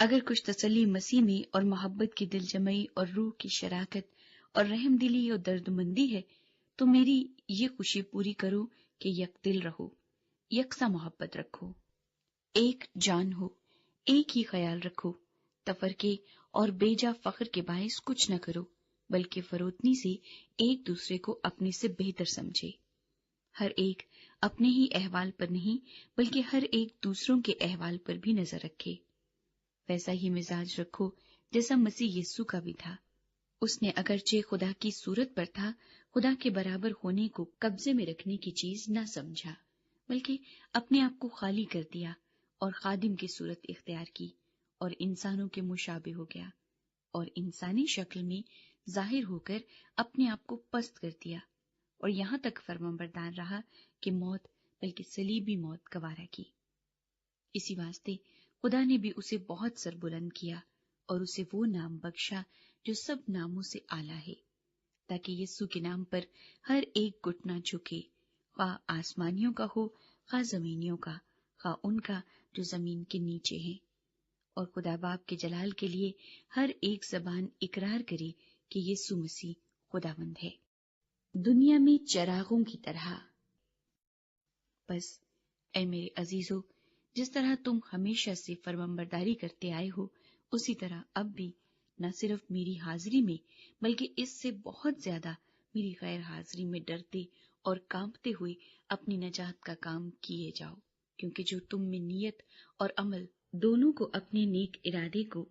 اگر کچھ تسلی مسیح میں اور محبت کی دل جمعی اور روح کی شراکت اور رحم دلی اور درد مندی ہے تو میری یہ خوشی پوری کرو کہ یک دل رہو، یکساں محبت رکھو، ایک جان ہو، ایک ہی خیال رکھو، تفرقے اور بیجا فخر کے باعث کچھ نہ کرو، بلکہ فروتنی سے ایک دوسرے کو اپنے سے بہتر سمجھے، ہر ایک اپنے ہی احوال پر نہیں بلکہ ہر ایک دوسروں کے احوال پر بھی نظر رکھے، ویسا ہی مزاج رکھو جیسا مسیح یسوع کا بھی تھا۔ اس نے اگرچہ خدا کی صورت پر تھا، خدا کے برابر ہونے کو قبضے میں رکھنے کی چیز نہ سمجھا، بلکہ اپنے آپ کو خالی کر دیا اور خادم کی صورت اختیار کی اور انسانوں کے مشابہ ہو گیا اور انسانی شکل میں ظاہر ہو کر اپنے آپ کو پست کر دیا اور یہاں تک فرمانبردار رہا کہ موت بلکہ صلیبی موت گوارا کی۔ اسی واسطے خدا نے بھی اسے بہت سر بلند کیا اور اسے وہ نام بخشا جو سب ناموں سے اعلیٰ ہے، تاکہ یسوع کے نام پر ہر ایک گھٹنا جھکے، خواہ آسمانیوں کا ہو خواہ زمینیوں کا، خواہ ان کا جو زمین کے نیچے ہیں، اور خدا باپ کے جلال کے لیے ہر ایک زبان اقرار کرے کہ یسوع مسیح خداوند ہے۔ دنیا میں چراغوں کی طرح۔ بس اے میرے عزیزو، جس طرح تم ہمیشہ سے فرمانبرداری کرتے آئے ہو، اسی طرح اب بھی نہ صرف میری حاضری میں بلکہ اس سے بہت زیادہ میری غیر حاضری میں ڈرتے اور کانپتے ہوئے اپنی نجات کا کام کیے جاؤ، کیونکہ جو تم میں نیت اور عمل دونوں کو اپنے نیک ارادے کو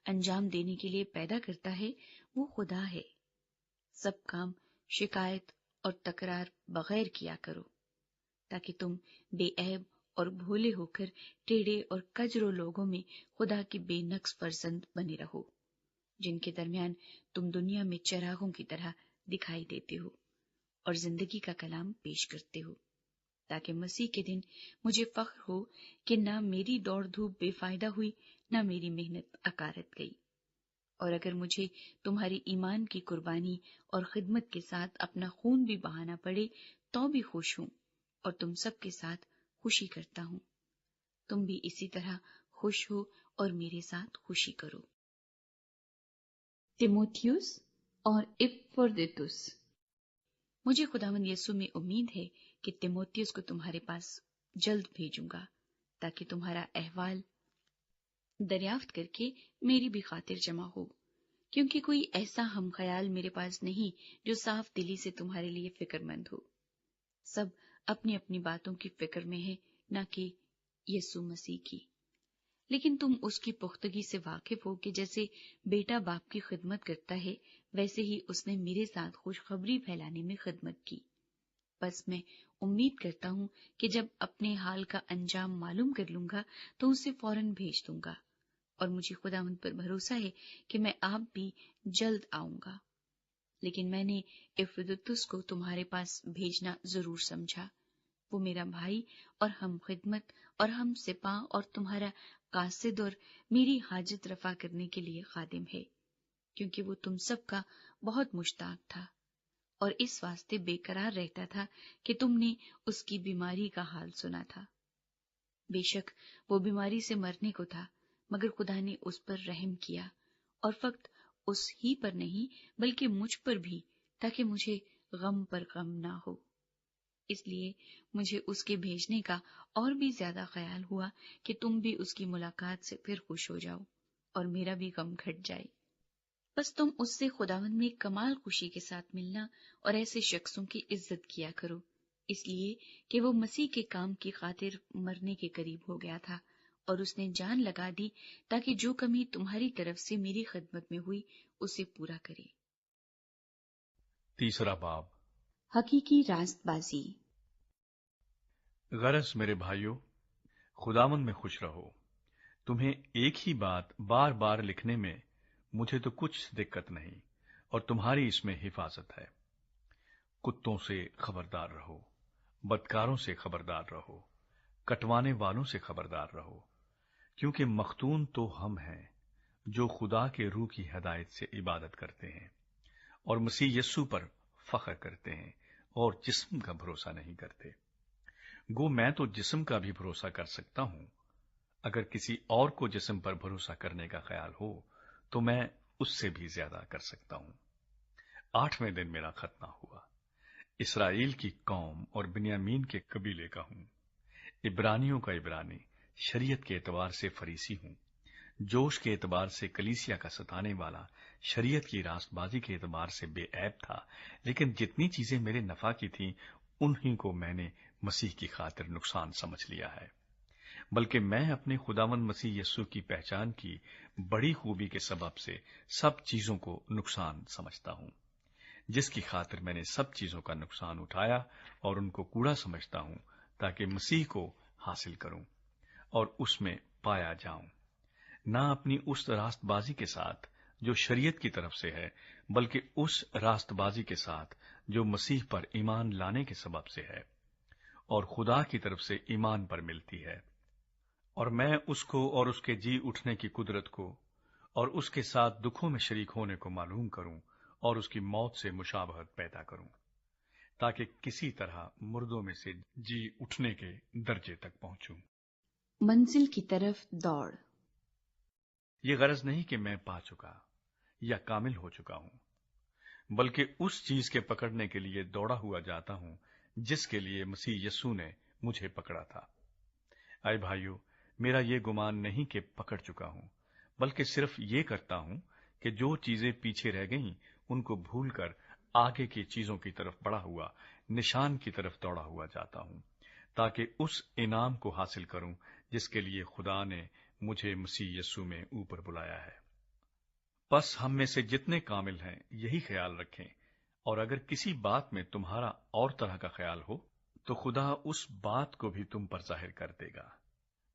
انجام دینے کے لیے پیدا کرتا ہے وہ خدا ہے۔ سب کام شکایت اور تکرار بغیر کیا کرو، تاکہ تم بے عیب اور بھولے ہو کر ٹیڑے اور کجرو لوگوں میں خدا کے بے نقص فرزند بنے رہو، جن کے درمیان تم دنیا میں چراغوں کی طرح دکھائی دیتے ہو اور زندگی کا کلام پیش کرتے ہو، تاکہ مسیح کے دن مجھے فخر ہو کہ نہ میری دوڑ دھوپ بے فائدہ ہوئی نہ میری محنت اکارت گئی، اور اگر مجھے تمہاری ایمان کی قربانی اور خدمت کے ساتھ اپنا خون بھی بہانا پڑے تو بھی خوش ہوں اور تم سب کے ساتھ خوشی کرتا ہوں۔ تم بھی اسی طرح خوش ہو اور میرے ساتھ خوشی کرو۔ تیموتھیوس اور اپفرودیتوس۔ مجھے خداوند یسوع میں امید ہے کہ تیموتھیوس کو تمہارے پاس جلد بھیجوں گا، تاکہ تمہارا احوال دریافت کر کے میری بھی خاطر جمع ہو، کیونکہ کوئی ایسا ہم خیال میرے پاس نہیں جو صاف دلی سے تمہارے لیے فکر مند ہو۔ سب اپنی اپنی باتوں کی فکر میں ہے، نہ کہ یسوع مسیح کی۔ لیکن تم اس کی پختگی سے واقف ہو کہ جیسے بیٹا باپ کی خدمت کرتا ہے، ویسے ہی اس نے میرے ساتھ خوشخبری پھیلانے میں خدمت کی۔ بس میں امید کرتا ہوں کہ جب اپنے حال کا انجام معلوم کر لوں گا تو اسے فوراً بھیج دوں گا، اور مجھے خداوند پر بھروسہ ہے کہ میں آپ بھی جلد آؤں گا۔ لیکن میں نے اپفرودیتوس کو تمہارے پاس بھیجنا ضرور سمجھا۔ وہ میرا بھائی اور ہم خدمت اور ہم سپاہ اور تمہارا قاصد اور میری حاجت رفع کرنے کے لیے خادم ہے، کیونکہ وہ تم سب کا بہت مشتاق تھا اور اس واسطے بے قرار رہتا تھا کہ تم نے اس کی بیماری کا حال سنا تھا۔ بے شک وہ بیماری سے مرنے کو تھا، مگر خدا نے اس پر رحم کیا، اور فقط اس ہی پر نہیں بلکہ مجھ پر بھی، تاکہ مجھے غم پر غم نہ ہو۔ اس لیے مجھے اس کے بھیجنے کا اور بھی زیادہ خیال ہوا کہ تم بھی اس کی ملاقات سے پھر خوش ہو جاؤ اور میرا بھی غم گھٹ جائے۔ بس تم اس سے خداوند میں کمال خوشی کے ساتھ ملنا اور ایسے شخصوں کی عزت کیا کرو، اس لیے کہ وہ مسیح کے کام کی خاطر مرنے کے قریب ہو گیا تھا، اور اس نے جان لگا دی تاکہ جو کمی تمہاری طرف سے میری خدمت میں ہوئی اسے پورا کرے۔ تیسرا باب۔ حقیقی راست بازی۔ غرض میرے بھائیو، خداوند میں خوش رہو۔ تمہیں ایک ہی بات بار بار لکھنے میں مجھے تو کچھ دقت نہیں، اور تمہاری اس میں حفاظت ہے۔ کتوں سے خبردار رہو، بدکاروں سے خبردار رہو، کٹوانے والوں سے خبردار رہو، کیونکہ مختون تو ہم ہیں جو خدا کے روح کی ہدایت سے عبادت کرتے ہیں اور مسیح یسوع پر فخر کرتے ہیں اور جسم کا بھروسہ نہیں کرتے۔ گو میں تو جسم کا بھی بھروسہ کر سکتا ہوں، اگر کسی اور کو جسم پر بھروسہ کرنے کا خیال ہو تو میں اس سے بھی زیادہ کر سکتا ہوں۔ 8ویں دن میرا ختنہ ہوا۔ اسرائیل کی قوم اور بنیامین کے قبیلے کا ہوں، عبرانیوں کا عبرانی، شریعت کے اعتبار سے فریسی ہوں، جوش کے اعتبار سے کلیسیا کا ستانے والا، شریعت کی راست بازی کے اعتبار سے بے عیب تھا، لیکن جتنی چیزیں میرے نفع کی تھیں انہی کو میں نے مسیح کی خاطر نقصان سمجھ لیا ہے، بلکہ میں اپنے خداوند مسیح یسوع کی پہچان کی بڑی خوبی کے سبب سے سب چیزوں کو نقصان سمجھتا ہوں، جس کی خاطر میں نے سب چیزوں کا نقصان اٹھایا اور ان کو کوڑا سمجھتا ہوں، تاکہ مسیح کو حاصل کروں اور اس میں پایا جاؤں، نہ اپنی اس راست بازی کے ساتھ جو شریعت کی طرف سے ہے، بلکہ اس راست بازی کے ساتھ جو مسیح پر ایمان لانے کے سبب سے ہے اور خدا کی طرف سے ایمان پر ملتی ہے، اور میں اس کو اور اس کے جی اٹھنے کی قدرت کو اور اس کے ساتھ دکھوں میں شریک ہونے کو معلوم کروں اور اس کی موت سے مشابہت پیدا کروں، تاکہ کسی طرح مردوں میں سے جی اٹھنے کے درجے تک پہنچوں۔ منزل کی طرف دوڑ۔ یہ غرض نہیں کہ میں پا چکا یا کامل ہو چکا ہوں، بلکہ اس چیز کے پکڑنے کے لیے دوڑا ہوا جاتا ہوں جس کے لیے مسیح یسوع نے مجھے پکڑا تھا۔ اے بھائیو، میرا یہ گمان نہیں کہ پکڑ چکا ہوں، بلکہ صرف یہ کرتا ہوں کہ جو چیزیں پیچھے رہ گئیں ان کو بھول کر آگے کی چیزوں کی طرف بڑھا ہوا نشان کی طرف دوڑا ہوا جاتا ہوں، تاکہ اس انعام کو حاصل کروں جس کے لیے خدا نے مجھے مسیح یسوع میں اوپر بلایا ہے۔ بس ہم میں سے جتنے کامل ہیں یہی خیال رکھیں، اور اگر کسی بات میں تمہارا اور طرح کا خیال ہو تو خدا اس بات کو بھی تم پر ظاہر کر دے گا۔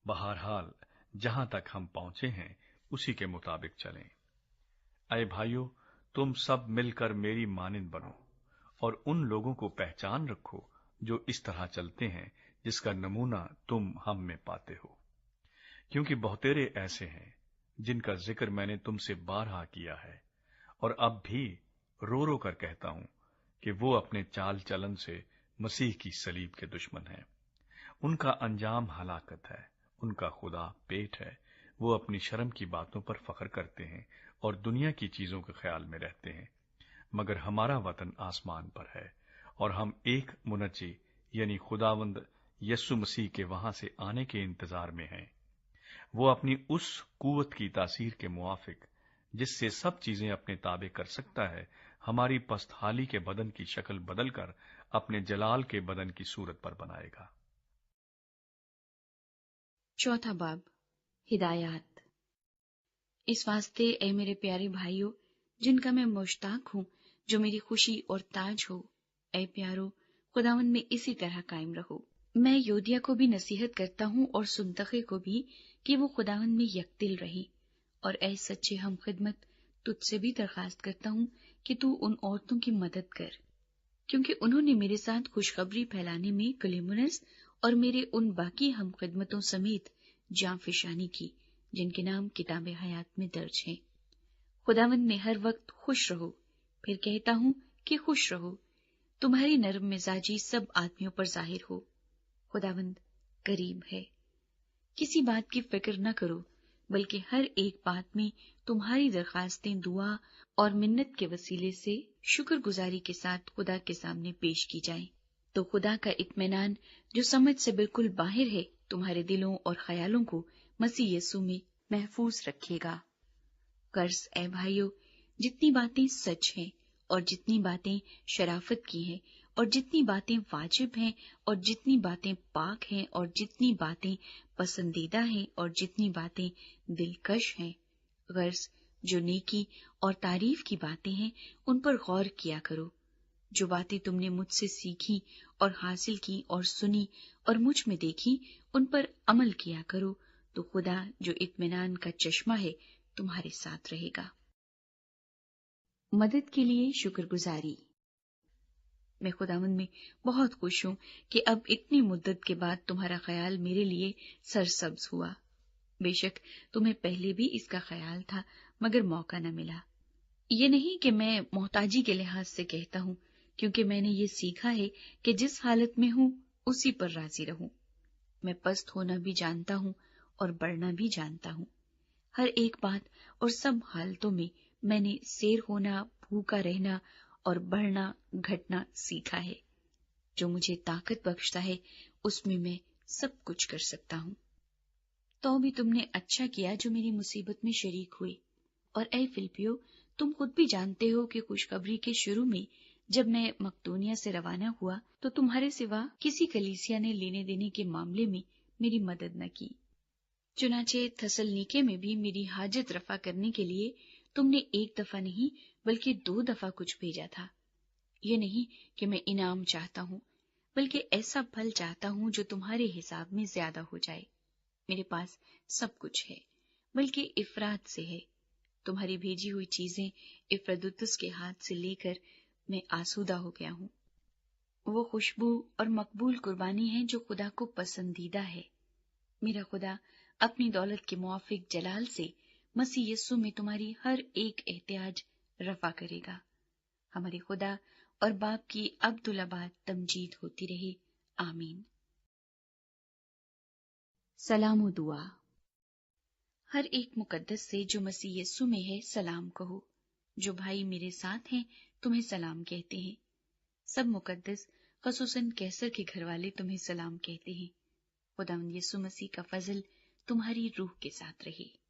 بہرحال جہاں تک ہم پہنچے ہیں اسی کے مطابق چلیں۔ اے بھائیو، تم سب مل کر میری مانند بنو اور ان لوگوں کو پہچان رکھو جو اس طرح چلتے ہیں جس کا نمونہ تم ہم میں پاتے ہو، کیونکہ بہتیرے ایسے ہیں جن کا ذکر میں نے تم سے بارہا کیا ہے، اور اب بھی رو رو کر کہتا ہوں کہ وہ اپنے چال چلن سے مسیح کی صلیب کے دشمن ہیں۔ ان کا انجام ہلاکت ہے، ان کا خدا پیٹ ہے، وہ اپنی شرم کی باتوں پر فخر کرتے ہیں اور دنیا کی چیزوں کے خیال میں رہتے ہیں، مگر ہمارا وطن آسمان پر ہے، اور ہم ایک منجی یعنی خداوند یسوع مسیح کے وہاں سے آنے کے انتظار میں ہیں۔ وہ اپنی اس قوت کی تاثیر کے موافق جس سے سب چیزیں اپنے تابع کر سکتا ہے، ہماری پست حالی کے بدن کی شکل بدل کر اپنے جلال کے بدن کی صورت پر بنائے گا۔ چوتھا باب، ہدایات۔ اس واسطے اے میرے پیارے بھائیو، جن کا میں مشتاق ہوں، جو میری خوشی اور تاج ہو، اے پیارو، خداوند میں اسی طرح قائم رہو۔ میں یودیا کو بھی نصیحت کرتا ہوں اور سنتخے کو بھی کہ وہ خداوند میں یکدل رہیں، اور اے سچے ہم خدمت، تجھ سے بھی درخواست کرتا ہوں کہ تو ان عورتوں کی مدد کر، کیونکہ انہوں نے میرے ساتھ خوشخبری پھیلانے میں کلیمنس اور میرے ان باقی ہم خدمتوں سمیت جاں فشانی کی جن کے نام کتاب حیات میں درج ہیں۔ خداوند میں ہر وقت خوش رہو۔ پھر کہتا ہوں کہ خوش رہو۔ تمہاری نرم مزاجی سب آدمیوں پر ظاہر ہو۔ خداوند قریب ہے۔ کسی بات کی فکر نہ کرو، بلکہ ہر ایک بات میں تمہاری درخواستیں دعا اور منت کے وسیلے سے شکر گزاری کے ساتھ خدا کے سامنے پیش کی جائیں، تو خدا کا اطمینان جو سمجھ سے بالکل باہر ہے تمہارے دلوں اور خیالوں کو مسیح یسوع میں محفوظ رکھے گا۔ غرض اے بھائیو، جتنی باتیں سچ ہیں اور جتنی باتیں شرافت کی ہیں اور جتنی باتیں واجب ہیں اور جتنی باتیں پاک ہیں اور جتنی باتیں پسندیدہ ہیں اور جتنی باتیں دلکش ہیں، غرض جو نیکی اور تعریف کی باتیں ہیں ان پر غور کیا کرو۔ جو باتیں تم نے مجھ سے سیکھی اور حاصل کی اور سنی اور مجھ میں دیکھی ان پر عمل کیا کرو، تو خدا جو اطمینان کا چشمہ ہے تمہارے ساتھ رہے گا۔ مدد کے لیے شکر گزاری۔ میں خداوند میں بہت خوش ہوں کہ اب اتنی مدت کے بعد تمہارا خیال میرے لیے سرسبز ہوا۔ بے شک تمہیں پہلے بھی اس کا خیال تھا مگر موقع نہ ملا۔ یہ نہیں کہ میں محتاجی کے لحاظ سے کہتا ہوں، کیونکہ میں نے یہ سیکھا ہے کہ جس حالت میں ہوں اسی پر راضی رہوں۔ میں پست ہونا بھی جانتا ہوں اور بڑھنا بھی جانتا ہوں۔ ہر ایک بات اور سب حالتوں میں میں نے سیر ہونا، بھوکا رہنا اور بڑھنا گھٹنا سیکھا ہے۔ جو مجھے طاقت بخشتا ہے اس میں سب کچھ کر سکتا ہوں۔ تو بھی تم نے اچھا کیا جو میری مصیبت میں شریک ہوئی۔ اور اے فلپیو، تم خود بھی جانتے ہو کہ خوشخبری کے شروع میں جب میں مقدونیہ سے روانہ ہوا تو تمہارے سوا کسی کلیسیا نے لینے دینے کے معاملے میں میری مدد نہ کی۔ چنانچہ تھسلنیکے میں بھی میری حاجت رفع کرنے کے لیے تم نے ایک دفعہ نہیں بلکہ 2 دفعہ کچھ بھیجا تھا۔ یہ نہیں کہ میں انعام چاہتا ہوں، بلکہ ایسا پھل چاہتا ہوں جو تمہارے حساب میں زیادہ ہو جائے۔ میرے پاس سب کچھ ہے، بلکہ افراط سے ہے۔ تمہاری بھیجی ہوئی چیزیں افرادتس کے ہاتھ سے لے کر میں آسودہ ہو گیا ہوں۔ وہ خوشبو اور مقبول قربانی ہے جو خدا کو پسندیدہ ہے۔ میرا خدا اپنی دولت کے موافق جلال سے مسیح یسوع میں تمہاری ہر ایک احتیاج رفع کرے گا۔ ہمارے خدا اور باپ کی عبدالآباد تمجید ہوتی رہے، آمین۔ سلام و دعا۔ ہر ایک مقدس سے جو مسیح یسوع میں ہے سلام کہو۔ جو بھائی میرے ساتھ ہیں تمہیں سلام کہتے ہیں۔ سب مقدس خصوصاً کیسر کے گھر والے تمہیں سلام کہتے ہیں۔ خداوند یسوع مسیح کا فضل تمہاری روح کے ساتھ رہے۔